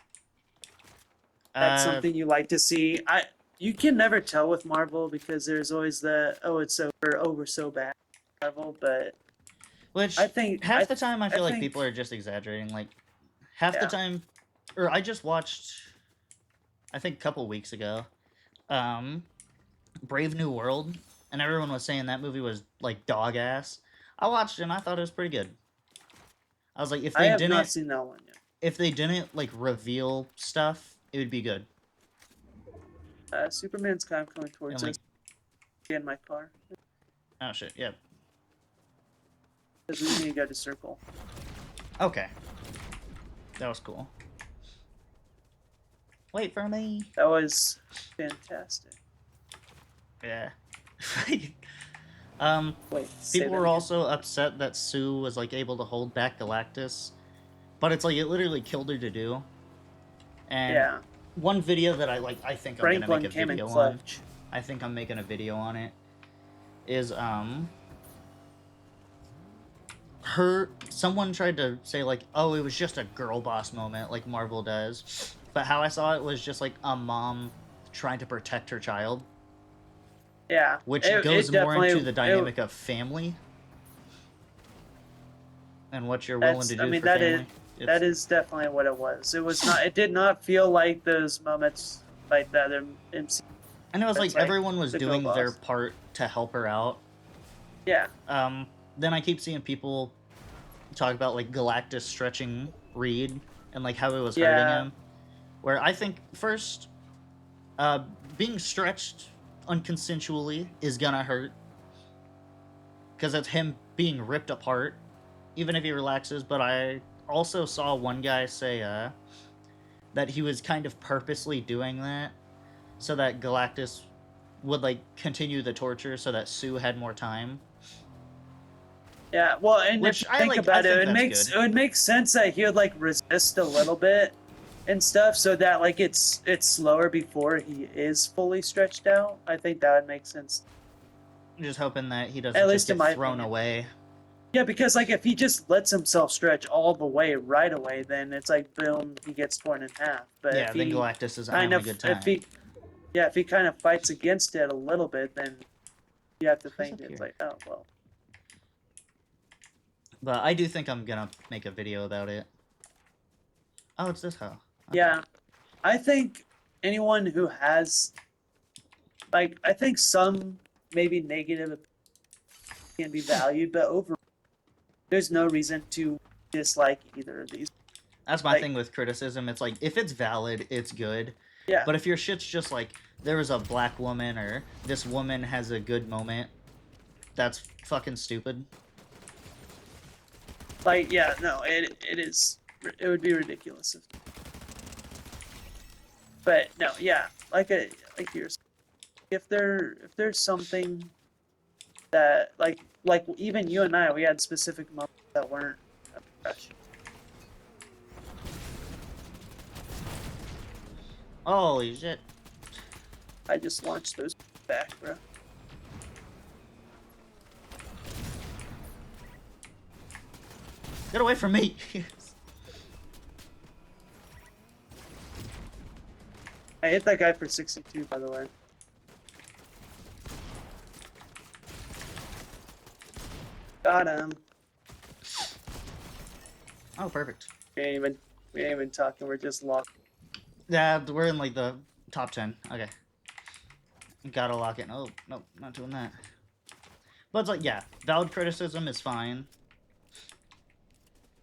That's Uh, something you like to see. You can never tell with Marvel because there's always the oh it's so we're so bad Marvel, but I which think half the time I I feel like people think are just exaggerating. Like half the yeah time, or I just watched, I think a couple weeks ago, um, Brave New World, and everyone was saying that movie was like dog ass. I watched it and I thought it was pretty good. I was like, I have not seen that one yet. if they didn't like reveal stuff, it would be good. Superman's kind of coming And towards us. like, Get in my car oh shit, yeah, because we need to go to Circle. okay, that was cool. Wait for me. That was fantastic. Yeah. um, Wait, say People that were again. also upset that Sue was like able to hold back Galactus, but it's like it literally killed her to do. And Yeah, one video that I think I'm gonna make Franklin a came in video on. clutch. I think I'm making a video on it. Is her someone tried to say like, oh, it was just a girl boss moment like Marvel does, but how I saw it was just like a mom trying to protect her child, Yeah, which it goes more into definitely the dynamic of family and what you're willing to I do mean for family. that It's is definitely what it was. It was not. It did not feel like those moments like the other MC. and it was like It's like everyone was the girl doing their boss. part to help her out. Yeah, Um, then I keep seeing people talk about like Galactus stretching Reed and like how it was hurting yeah, him. Where I think first, uh, being stretched unconsensually is gonna hurt because it's him being ripped apart, even if he relaxes. But I also saw one guy say that he was kind of purposely doing that so that Galactus would like continue the torture so that Sue had more time. yeah. Well, and if Which you think I about it, think that's good. it would make sense that he would like resist a little bit and stuff, so that like it's slower before he is fully stretched out. I think that would make sense, I'm just hoping that he at doesn't just least in get my thrown opinion. away. Yeah, because like if he just lets himself stretch all the way right away, then it's like boom, he gets torn in half. But Yeah, then Galactus isn't having a good if time. he yeah, if he kind of fights against it a little bit, then you have to Who's think up it's here? like, oh well. But I do think I'm gonna make a video about it. Oh, it's this how. Okay. Yeah, I think anyone who has like I think some maybe negative can be valued, but overall, there's no reason to dislike either of these. That's my Like, thing with criticism. It's like if it's valid, it's good. yeah, But if your shit's just like there was a black woman or this woman has a good moment, that's fucking stupid. like yeah, no, it is. It would be ridiculous if. But no, yeah, like yours. If there's something that like even you and I, we had specific moments that weren't fresh. Holy shit. I just launched those back, bro. Get away from me. I hit that guy for 62, by the way. Got him. Oh, perfect. We ain't even talking. We're just locked. Yeah, we're in like the top 10. Okay. Gotta lock it. Oh, no, not doing that. But it's like, yeah, valid criticism is fine.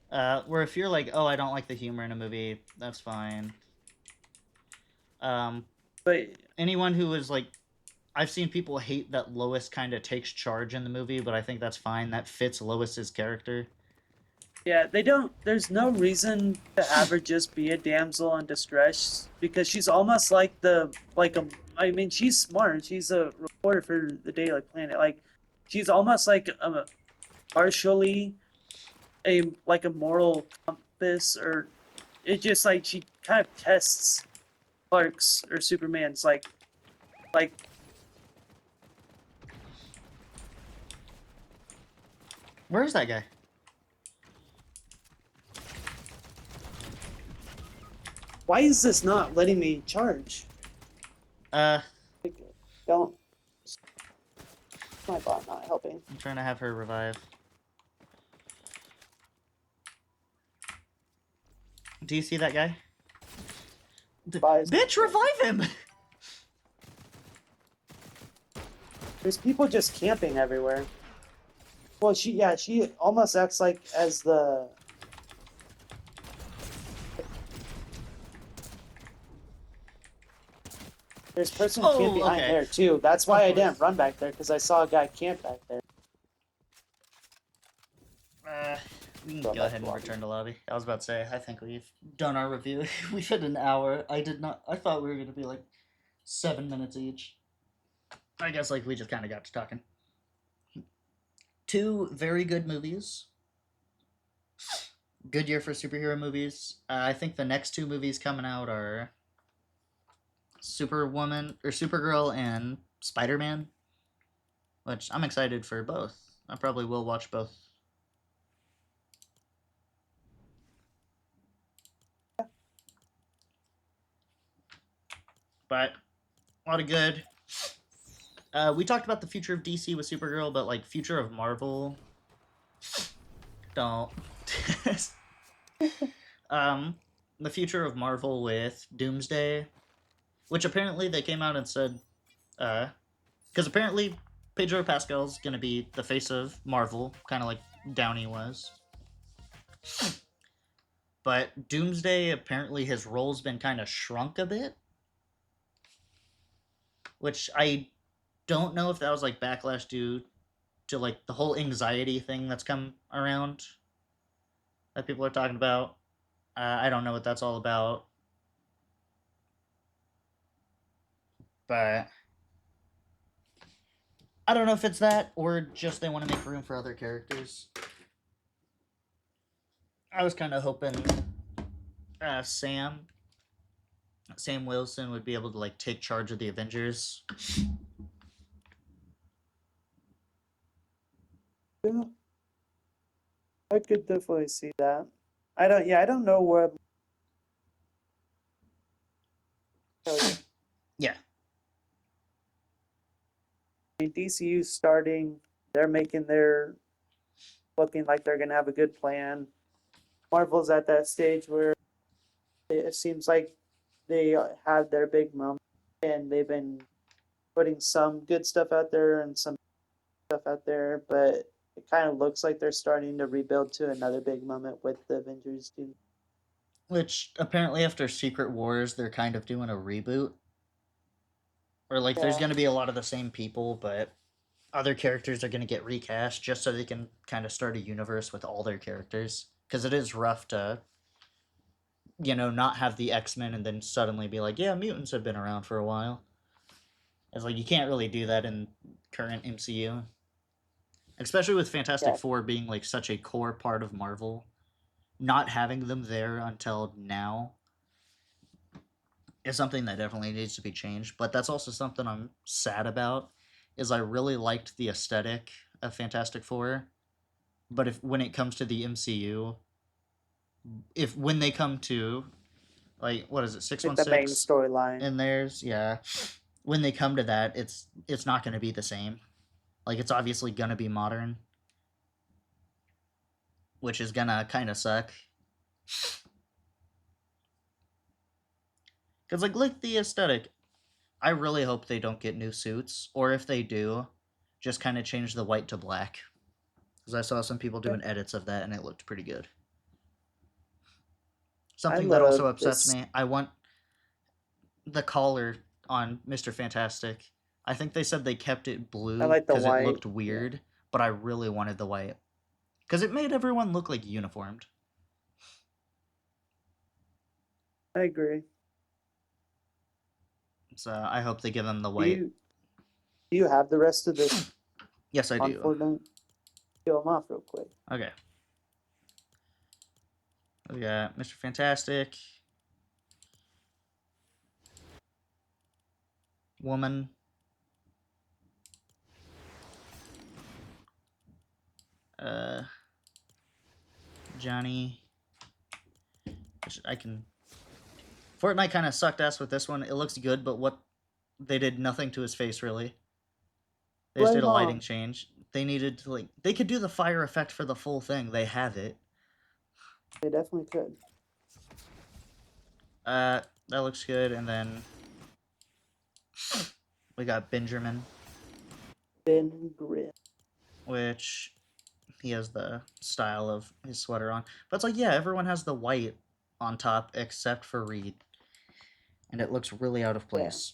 Where if you're like, oh, I don't like the humor in a movie, that's fine. Um, But Anyone who is like, I've seen people hate that Lois kind of takes charge in the movie, but I think that's fine. That fits Lois's character. Yeah, they don't. There's no reason to have her just be a damsel in distress because she's almost like the like a. I mean, she's smart. She's a reporter for the Daily Planet. Like, she's almost like a partially a moral compass, or it just like she kind of tests Clark's or Superman's like Where is that guy? why is this not letting me charge? Uh, Like, don't my bot not helping. I'm trying to have her revive. Do you see that guy? Buys Bitch, revive him! There's people just camping everywhere. Well, she almost acts like as the there's person camped Oh, behind okay. there too. That's Of why I course. didn't run back there because I saw a guy camp back there. Uh, we can Going go back ahead to and lobby. return to lobby. I was about to say, I think we've done our review. We've hit an hour. I did not. I thought we were gonna be like 7 minutes each. I guess like we just kind of got to talking. Two very good movies. Good year for superhero movies. I think the next two movies coming out are Superwoman or Supergirl and Spider Man, which I'm excited for both. I probably will watch both. But a lot of good. We talked about the future of DC with Supergirl, but like future of Marvel, don't. um, the future of Marvel with Doomsday, which apparently they came out and said, because apparently Pedro Pascal's gonna be the face of Marvel, kind of like Downey was. But Doomsday apparently his role's been kind of shrunk a bit, which I don't know if that was like backlash due to like the whole anxiety thing that's come around that people are talking about. I don't know what that's all about, but I don't know if it's that or just they want to make room for other characters. I was kind of hoping Sam Wilson would be able to like take charge of the Avengers. Yeah, I could definitely see that. I don't know what tell you. Yeah, I mean, DCU starting, they're making their looking like they're gonna have a good plan. Marvel's at that stage where it seems like they had their big moment and they've been putting some good stuff out there and some stuff out there, but it kind of looks like they're starting to rebuild to another big moment with the Avengers team. which apparently after Secret Wars they're kind of doing a reboot, or like there's Yeah, going to be a lot of the same people, but other characters are going to get recast just so they can kind of start a universe with all their characters. Because it is rough to, not have the X-Men and then suddenly be like, yeah, mutants have been around for a while. It's like you can't really do that in current MCU, especially with Fantastic yeah, Four being like such a core part of Marvel. Not having them there until now is something that definitely needs to be changed. But that's also something I'm sad about. Is I really liked the aesthetic of Fantastic Four, but if when it comes to the MCU, if when they come to like what is it six like one the main six storyline. in theirs, yeah, when they come to that, it's not going to be the same. Like it's obviously going to be modern, which is gonna kind of suck. Cause like the aesthetic, I really hope they don't get new suits, or if they do, just kind of change the white to black. Because I saw some people Yeah, doing edits of that, and it looked pretty good. I Something that also love upsets this. me, I want the collar on Mr. Fantastic. I think they said they kept it I blue like the because it white. looked Yeah, weird, but I really wanted the white because it made everyone look like uniformed. I agree. So I hope they give them the Do white. you have the rest of this Yes, I on do. Fortnite? Kill them off real quick. Okay. We got Mr. Fantastic, Woman, uh, Johnny. Which I can. Fortnite kind of sucked ass with this one. It looks good, but what they did nothing to his face really. They just did Flame a lighting on. change. They needed to like they could do the fire effect for the full thing. They have it. They definitely could. That looks good. And then we got Benjamin, Ben Grim. which he has the style of his sweater on. But it's like, yeah, everyone has the white on top except for Reed, and it looks really out of Yeah. place.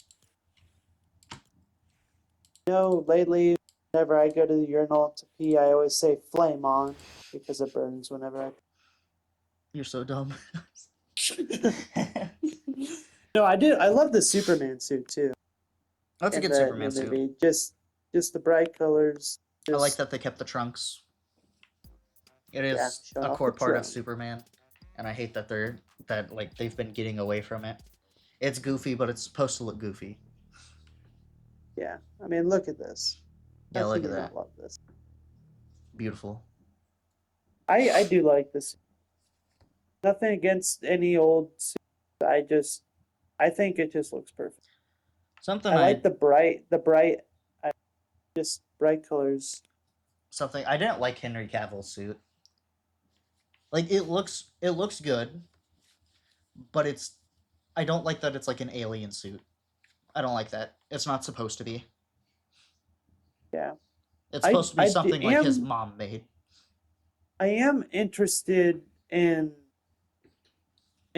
Lately, whenever I go to the urinal to pee, I always say flame on because it burns whenever I. You're so dumb. No, I do. I love the Superman suit too That's a in good the Superman suit. movie. Just the bright colors. I like Just that they kept the trunks. It yeah, is showing a off the core part of trunk. Superman, and I hate that they've been getting away from it. It's goofy, but it's supposed to look goofy. Yeah, I mean, look at this. Yeah, How look can at you that. not love this? Beautiful. I do like this. Nothing against any old suit. I think it just looks perfect. Something I like I the bright, I just bright colors. something I didn't like Henry Cavill's suit. Like it looks good, but I don't like that it's like an alien suit. I don't like that. It's not supposed to be. Yeah, It's supposed to be something like his am mom made. I am interested in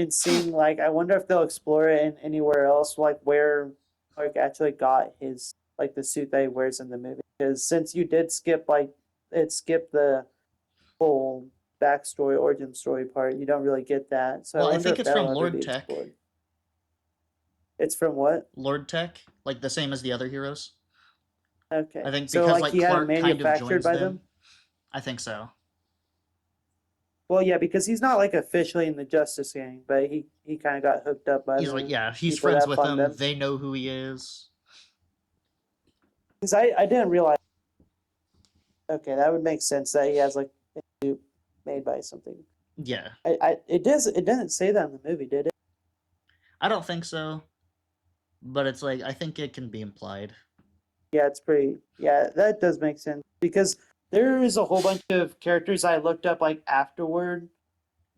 seeing like I wonder if they'll explore it in anywhere else, like where like actually got his like the suit that he wears in the movie. Because since you did skip like it skipped the whole backstory origin story part, you don't really get that. So I Well, I wonder think if it's that'll from ever Lord be Tech. explored. It's from what? Lord Tech, like the same as the other heroes. I Okay, think so because like like he had it Clark kind of manufactured joins by them. them. I think so. Well, yeah, because he's not like officially in the Justice Gang, but he kind of got hooked up by He's like, the yeah, he's people friends that with fund them. him. They know who he is. Because I didn't realize. Okay, that would make sense that he has like a suit made by something. Yeah, It doesn't say that in the movie, did it? I don't think so, but it's like I think it can be implied. Yeah, it's pretty. Yeah, that does make sense because there is a whole bunch of characters I looked up like afterward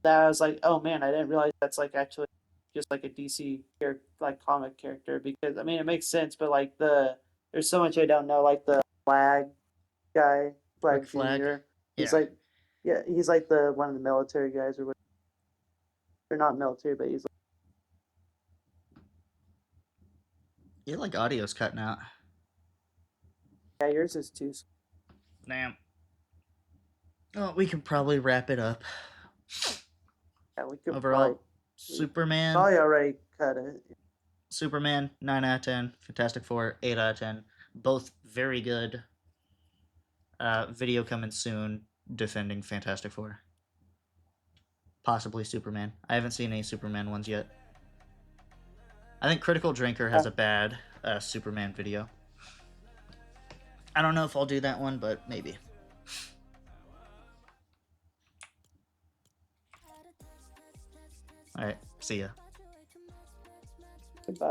that I was like, oh man, I didn't realize that's like actually just like a DC character, like comic character. Because I mean, it makes sense, but like there's so much I don't know. Like the Flag guy, Rick Flag Flag. Junior. He's Yeah, like, yeah, he's like the one of the military guys or what? Or not military, but he's like, you like audio's cutting out. yeah, yours is too. Damn. Oh, we can probably wrap it up. Yeah, we could Overall, we Superman, probably already cut it. Superman, 9 out of 10. Fantastic Four, 8 out of 10. Both very good. Video coming soon, defending Fantastic Four. Possibly Superman. I haven't seen any Superman ones yet. I think Critical Drinker has Yeah. a bad Superman video. I don't know if I'll do that one, but maybe. All right, see ya. Goodbye.